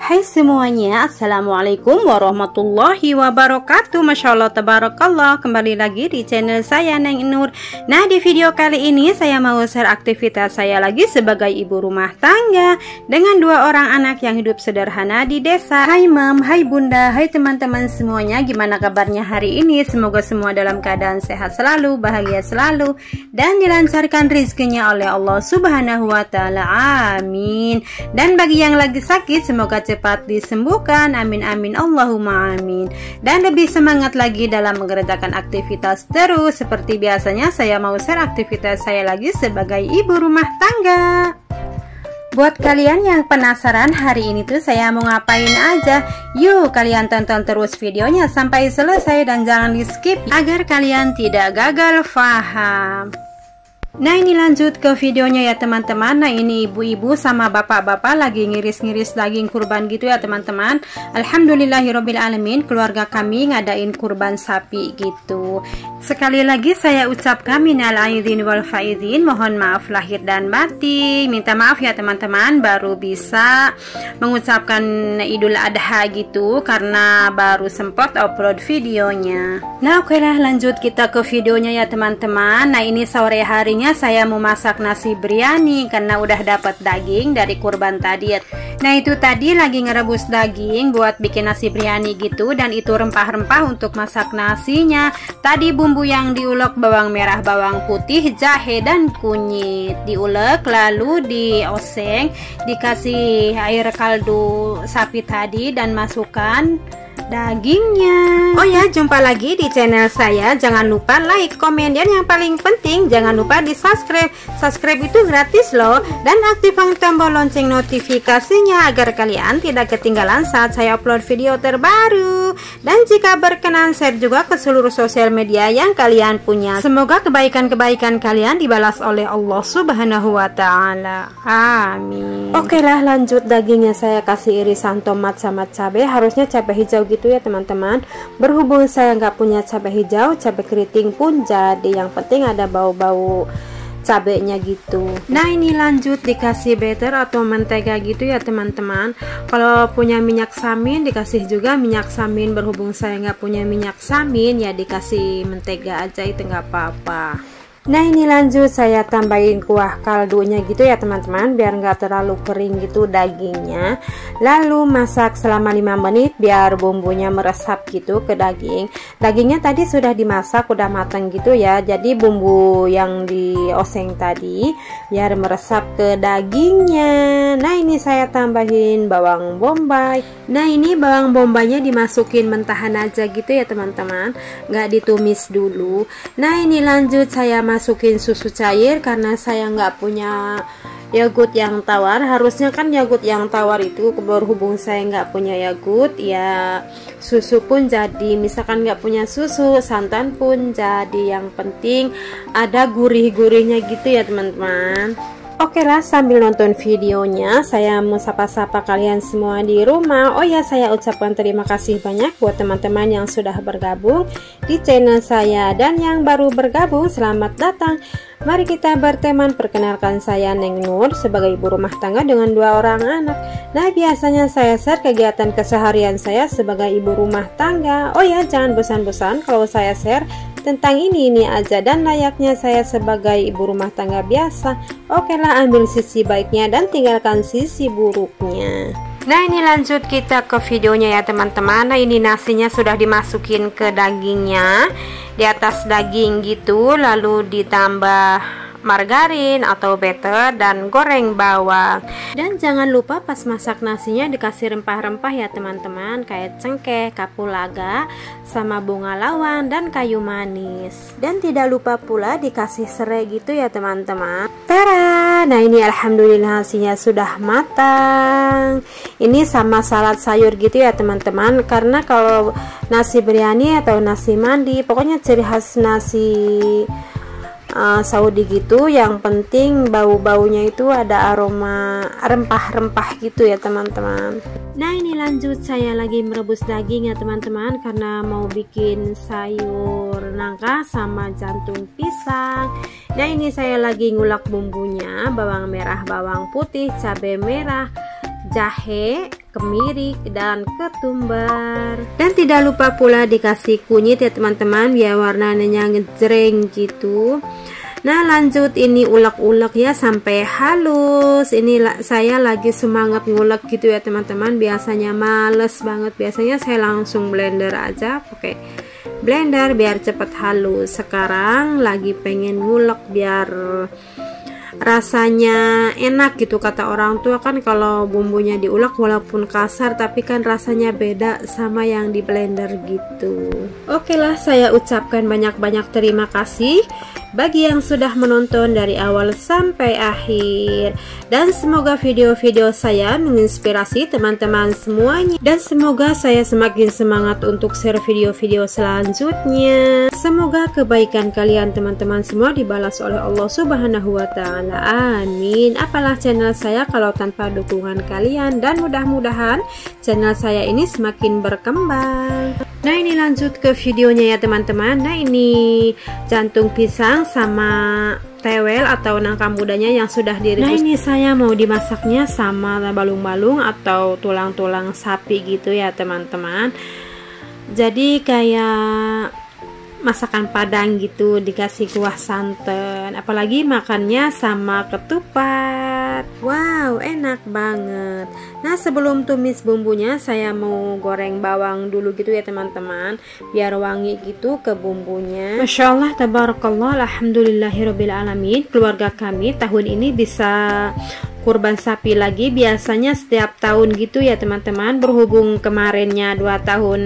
Hai semuanya, assalamualaikum warahmatullahi wabarakatuh. Masya Allah, tabarakallah. Kembali lagi di channel saya, Neng Nur. Nah, di video kali ini saya mau share aktivitas saya lagi sebagai ibu rumah tangga dengan 2 orang anak yang hidup sederhana di desa. Hai Mam, hai Bunda, hai teman-teman semuanya. Gimana kabarnya hari ini? Semoga semua dalam keadaan sehat selalu, bahagia selalu, dan dilancarkan rezekinya oleh Allah Subhanahu wa Ta'ala. Amin. Dan bagi yang lagi sakit, semoga cepat disembuhkan, amin amin Allahumma amin. Dan lebih semangat lagi dalam mengerjakan aktivitas terus. Seperti biasanya saya mau share aktivitas saya lagi sebagai ibu rumah tangga. Buat kalian yang penasaran hari ini tuh saya mau ngapain aja, yuk kalian tonton terus videonya sampai selesai dan jangan di skip agar kalian tidak gagal paham. Nah, ini lanjut ke videonya ya teman-teman. Nah, ini ibu-ibu sama bapak-bapak lagi ngiris-ngiris daging kurban gitu ya teman-teman. Alhamdulillahirobbilalamin, keluarga kami ngadain kurban sapi gitu. Sekali lagi saya ucapkan minal aidin wal faizin, mohon maaf lahir dan batin. Minta maaf ya teman-teman, baru bisa mengucapkan Idul Adha gitu karena baru sempat upload videonya. Nah, oke lah, lanjut kita ke videonya ya teman-teman. Nah, ini sore harinya saya mau masak nasi biryani karena udah dapat daging dari kurban tadi. Nah, itu tadi lagi ngerebus daging buat bikin nasi biryani gitu, dan itu rempah-rempah untuk masak nasinya. Tadi bumbu yang diulek bawang merah, bawang putih, jahe dan kunyit. Diulek lalu dioseng, dikasih air kaldu sapi tadi dan masukkan dagingnya. Oh ya, jumpa lagi di channel saya. Jangan lupa like, komen, dan yang paling penting jangan lupa di subscribe. Subscribe itu gratis loh. Dan aktifkan tombol lonceng notifikasinya agar kalian tidak ketinggalan saat saya upload video terbaru. Dan jika berkenan, share juga ke seluruh sosial media yang kalian punya. Semoga kebaikan-kebaikan kalian dibalas oleh Allah Subhanahu wa Ta'ala. Amin. Oke lah, lanjut. Dagingnya saya kasih irisan tomat sama cabai. Harusnya cabai hijau gitu ya teman-teman. Berhubung saya nggak punya cabai hijau, cabai keriting pun jadi. Yang penting ada bau-bau cabenya gitu. Nah, ini lanjut dikasih butter atau mentega gitu ya teman-teman. Kalau punya minyak samin dikasih juga minyak samin. Berhubung saya nggak punya minyak samin, ya dikasih mentega aja, itu nggak apa-apa. Nah, ini lanjut saya tambahin kuah kaldunya gitu ya teman-teman, biar nggak terlalu kering gitu dagingnya. Lalu masak selama 5 menit biar bumbunya meresap gitu ke daging. Dagingnya tadi sudah dimasak, udah matang gitu ya. Jadi bumbu yang dioseng tadi biar meresap ke dagingnya. Nah, ini saya tambahin bawang bombay. Nah, ini bawang bombaynya dimasukin mentahan aja gitu ya teman-teman, nggak ditumis dulu. Nah, ini lanjut saya masukin susu cair karena saya nggak punya yogurt yang tawar. Harusnya kan yogurt yang tawar itu, berhubung saya nggak punya yogurt, ya susu pun jadi. Misalkan nggak punya susu, santan pun jadi. Yang penting ada gurih-gurihnya gitu ya teman-teman. Oke lah, sambil nonton videonya saya mau sapa-sapa kalian semua di rumah. Oh ya, saya ucapkan terima kasih banyak buat teman-teman yang sudah bergabung di channel saya, dan yang baru bergabung selamat datang. Mari kita berteman. Perkenalkan, saya Neng Nur sebagai ibu rumah tangga dengan 2 orang anak. Nah, biasanya saya share kegiatan keseharian saya sebagai ibu rumah tangga. Oh ya, jangan bosan-bosan kalau saya share tentang ini aja dan layaknya saya sebagai ibu rumah tangga biasa. Oke lah, ambil sisi baiknya dan tinggalkan sisi buruknya. Nah, ini lanjut kita ke videonya ya teman-teman. Nah, ini nasinya sudah dimasukin ke dagingnya, di atas daging gitu, lalu ditambah margarin atau butter dan goreng bawang. Dan jangan lupa pas masak nasinya dikasih rempah-rempah ya teman-teman, kayak cengkeh, kapulaga, sama bunga lawang dan kayu manis. Dan tidak lupa pula dikasih serai gitu ya teman-teman. Tara! Nah, ini alhamdulillah hasilnya sudah matang. Ini sama salad sayur gitu ya teman-teman, karena kalau nasi biryani atau nasi mandi, pokoknya ciri khas nasi Saudi gitu. Yang penting bau-baunya itu ada aroma rempah-rempah gitu ya teman-teman. Nah ini lanjut, saya lagi merebus daging ya teman-teman, karena mau bikin sayur nangka sama jantung pisang. Nah ini saya lagi ngulek bumbunya, bawang merah, bawang putih, cabai merah, jahe, kemiri, dan ketumbar. Dan tidak lupa pula dikasih kunyit ya teman-teman, biar warnanya ngejreng gitu. Nah lanjut, ini ulek-ulek ya sampai halus. Ini saya lagi semangat ngulek gitu ya teman-teman, biasanya males banget. Biasanya saya langsung blender aja, pakai blender biar cepet halus. Sekarang lagi pengen ngulek biar rasanya enak gitu. Kata orang tua kan kalau bumbunya diulek walaupun kasar tapi kan rasanya beda sama yang di blender gitu. Oke lah, saya ucapkan banyak-banyak terima kasih bagi yang sudah menonton dari awal sampai akhir, dan semoga video-video saya menginspirasi teman-teman semuanya, dan semoga saya semakin semangat untuk share video-video selanjutnya. Semoga kebaikan kalian teman-teman semua dibalas oleh Allah Subhanahu wa Ta'ala, amin. Apalah channel saya kalau tanpa dukungan kalian, dan mudah-mudahan channel saya ini semakin berkembang. Nah ini lanjut ke videonya ya teman-teman. Nah ini jantung pisang sama tewel atau nangka mudanya yang sudah direbus. Nah ini saya mau dimasaknya sama balung-balung atau tulang-tulang sapi gitu ya teman-teman. Jadi kayak masakan Padang gitu, dikasih kuah santan, apalagi makannya sama ketupat. Wow, enak banget. Nah sebelum tumis bumbunya, saya mau goreng bawang dulu gitu ya teman-teman, biar wangi gitu ke bumbunya. Masya Allah, tabarakallah, alhamdulillahirobbilalamin. Keluarga kami tahun ini bisa kurban sapi lagi. Biasanya setiap tahun gitu ya teman-teman, berhubung kemarinnya 2 tahun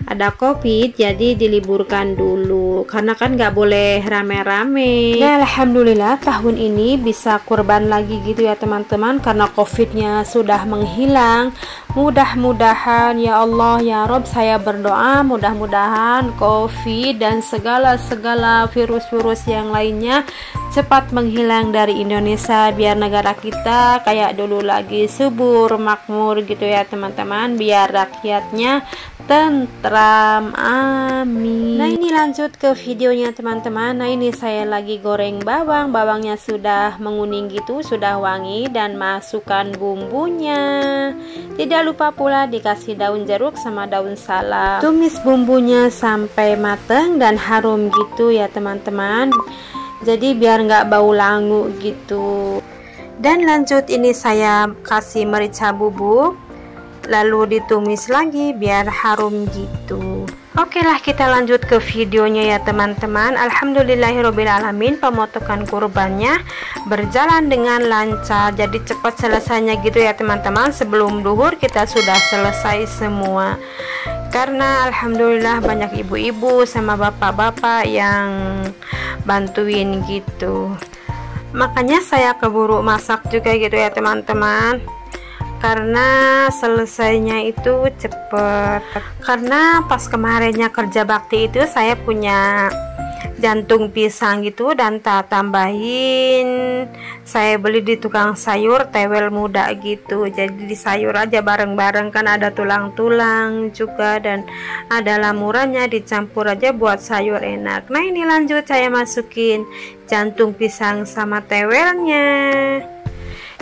ada COVID, jadi diliburkan dulu karena kan nggak boleh rame-rame. Nah alhamdulillah tahun ini bisa kurban lagi gitu ya teman-teman, karena COVID-nya sudah menghilang. Mudah-mudahan ya Allah ya Rob, saya berdoa mudah-mudahan COVID dan segala virus-virus yang lainnya cepat menghilang dari Indonesia, biar negara kita kayak dulu lagi, subur, makmur gitu ya teman-teman, biar rakyatnya tentram, amin. Nah ini lanjut ke videonya teman-teman. Nah ini saya lagi goreng bawang, bawangnya sudah menguning gitu, sudah wangi, dan masukkan bumbunya. Tidak lupa pula dikasih daun jeruk sama daun salam. Tumis bumbunya sampai mateng dan harum gitu ya teman-teman, jadi biar nggak bau langu gitu. Dan lanjut ini saya kasih merica bubuk, lalu ditumis lagi biar harum gitu. Oke lah, kita lanjut ke videonya ya teman-teman. Alhamdulillahirobbilalamin, pemotongan kurbannya berjalan dengan lancar, jadi cepat selesainya gitu ya teman-teman. Sebelum duhur kita sudah selesai semua, karena alhamdulillah banyak ibu-ibu sama bapak-bapak yang bantuin gitu. Makanya saya keburu masak juga gitu ya teman-teman, karena selesainya itu cepet. Karena pas kemarinnya kerja bakti itu saya punya jantung pisang gitu, dan tambahin saya beli di tukang sayur tewel muda gitu, jadi di sayur aja bareng-bareng, kan ada tulang-tulang juga dan ada lamurannya, dicampur aja buat sayur enak. Nah ini lanjut saya masukin jantung pisang sama tewelnya.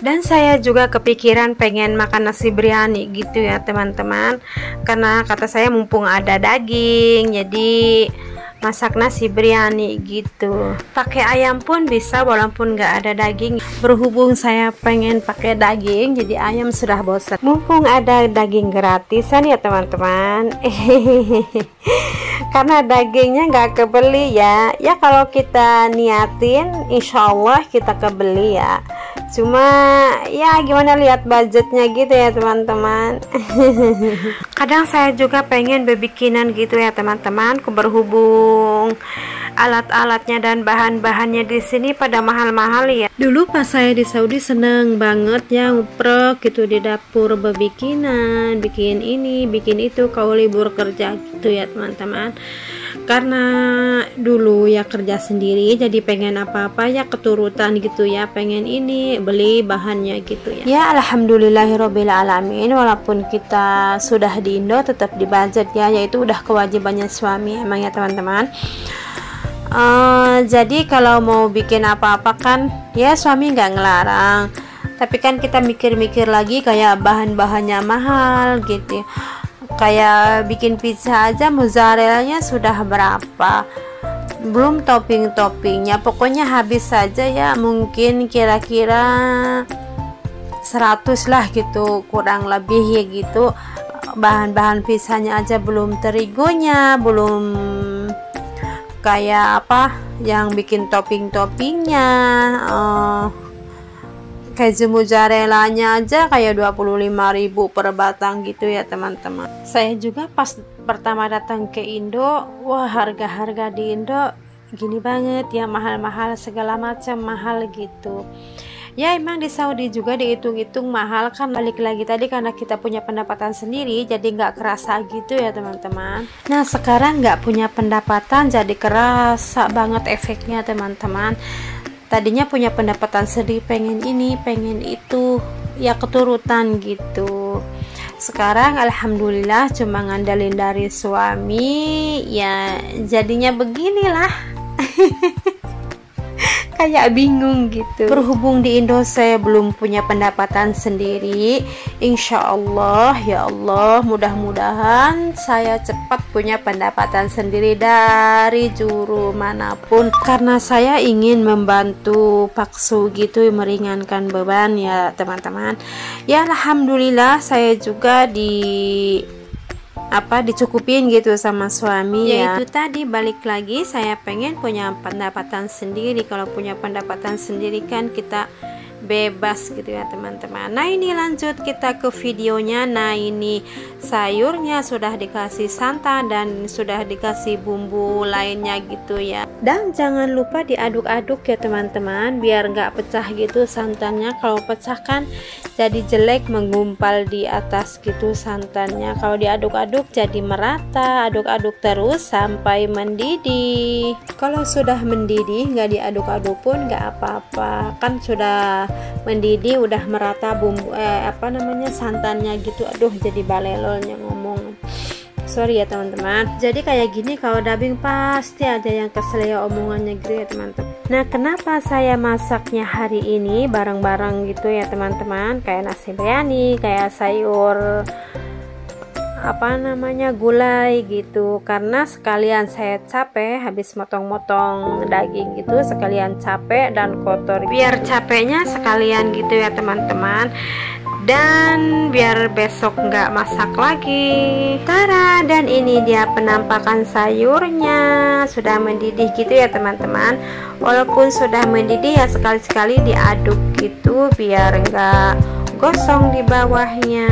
Dan saya juga kepikiran pengen makan nasi biryani gitu ya teman-teman, karena kata saya mumpung ada daging, jadi masak nasi biryani gitu. Pakai ayam pun bisa walaupun nggak ada daging. Berhubung saya pengen pakai daging, jadi ayam sudah bosan. Mumpung ada daging gratisan ya teman-teman. Karena dagingnya nggak kebeli ya. Ya kalau kita niatin, insya Allah kita kebeli ya. Cuma ya gimana, lihat budgetnya gitu ya teman-teman. Kadang saya juga pengen bebikinan gitu ya teman-teman, berhubung alat-alatnya dan bahan-bahannya di sini pada mahal-mahal ya. Dulu pas saya di Saudi seneng banget ya nguprek gitu di dapur, bebikinan, bikin ini bikin itu kalau libur kerja gitu ya teman-teman. karena dulu ya kerja sendiri, jadi pengen apa-apa ya keturutan gitu ya, pengen ini beli bahannya gitu ya. Ya alhamdulillahirabbil alamin, walaupun kita sudah di Indo tetap di budget ya, yaitu udah kewajibannya suami emang ya teman-teman. Jadi kalau mau bikin apa-apa kan ya suami nggak ngelarang, tapi kan kita mikir-mikir lagi kayak bahan-bahannya mahal gitu. Kayak bikin pizza aja mozzarellanya sudah berapa, belum topping-toppingnya, pokoknya habis saja ya mungkin kira-kira 100 lah gitu, kurang lebih ya gitu. Bahan-bahan pizzanya aja belum terigunya, belum kayak apa yang bikin topping-toppingnya. Keju mozzarellanya aja kayak 25.000 per batang gitu ya teman-teman. Saya juga pas pertama datang ke Indo, wah harga-harga di Indo gini banget ya, mahal-mahal segala macam mahal gitu. Ya emang di Saudi juga dihitung-hitung mahal kan, balik lagi tadi karena kita punya pendapatan sendiri jadi nggak kerasa gitu ya teman-teman. Nah sekarang nggak punya pendapatan jadi kerasa banget efeknya teman-teman. Tadinya punya pendapatan sendiri, pengen ini pengen itu ya keturutan gitu. Sekarang alhamdulillah cuma ngandelin dari suami ya, jadinya beginilah. Kayak bingung gitu. Berhubung di Indo saya belum punya pendapatan sendiri, insya Allah ya Allah mudah-mudahan saya cepat punya pendapatan sendiri dari juru manapun, karena saya ingin membantu paksu gitu, meringankan beban ya teman-teman. Ya alhamdulillah saya juga dicukupin gitu sama suami ya. Itu tadi balik lagi saya pengen punya pendapatan sendiri. Kalau punya pendapatan sendiri kan kita bebas gitu ya teman-teman. Nah ini lanjut kita ke videonya. Nah ini sayurnya sudah dikasih santan dan sudah dikasih bumbu lainnya gitu ya, dan jangan lupa diaduk-aduk ya teman-teman biar nggak pecah gitu santannya. Kalau pecah kan jadi jelek, menggumpal di atas gitu santannya. Kalau diaduk-aduk jadi merata, aduk-aduk terus sampai mendidih. Kalau sudah mendidih nggak diaduk-aduk pun nggak apa-apa, kan sudah mendidih udah merata bumbu santannya gitu. Aduh jadi balelolnya ngomong, sorry ya teman-teman. Jadi kayak gini kalau dubbing pasti ada yang kesel ya omongannya gitu ya teman-teman. Nah kenapa saya masaknya hari ini bareng-bareng gitu ya teman-teman, kayak nasi biryani, kayak sayur gulai gitu, karena sekalian saya capek habis motong-motong daging gitu, sekalian capek dan kotor biar capeknya sekalian gitu ya teman-teman, dan biar besok nggak masak lagi. Tara, dan ini dia penampakan sayurnya sudah mendidih gitu ya teman-teman. Walaupun sudah mendidih ya sekali-sekali diaduk gitu biar nggak gosong di bawahnya,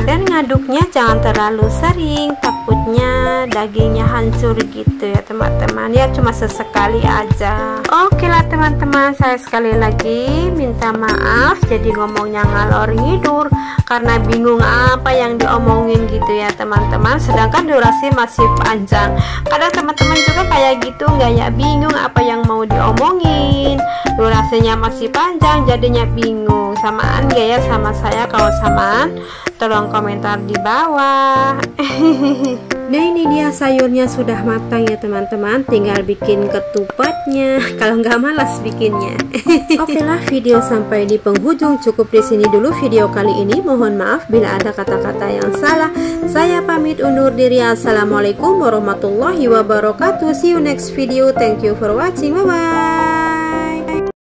dan ngaduknya jangan terlalu sering, takutnya dagingnya hancur gitu ya teman-teman. Ya cuma sesekali aja. Oke lah teman-teman, saya sekali lagi minta maaf jadi ngomongnya ngalor ngidur karena bingung apa yang diomongin gitu ya teman-teman, sedangkan durasi masih panjang. Kadang teman-teman juga kayak gitu nggak ya, bingung apa yang mau diomongin, durasinya masih panjang jadinya bingung. Samaan gak ya sama saya? Kalau samaan tolong komentar di bawah. Nah ini dia sayurnya sudah matang ya teman-teman, tinggal bikin ketupatnya kalau nggak malas bikinnya. Oke lah, video sampai di penghujung cukup di sini dulu video kali ini. Mohon maaf bila ada kata-kata yang salah. Saya pamit undur diri. Assalamualaikum warahmatullahi wabarakatuh. See you next video. Thank you for watching. Bye bye.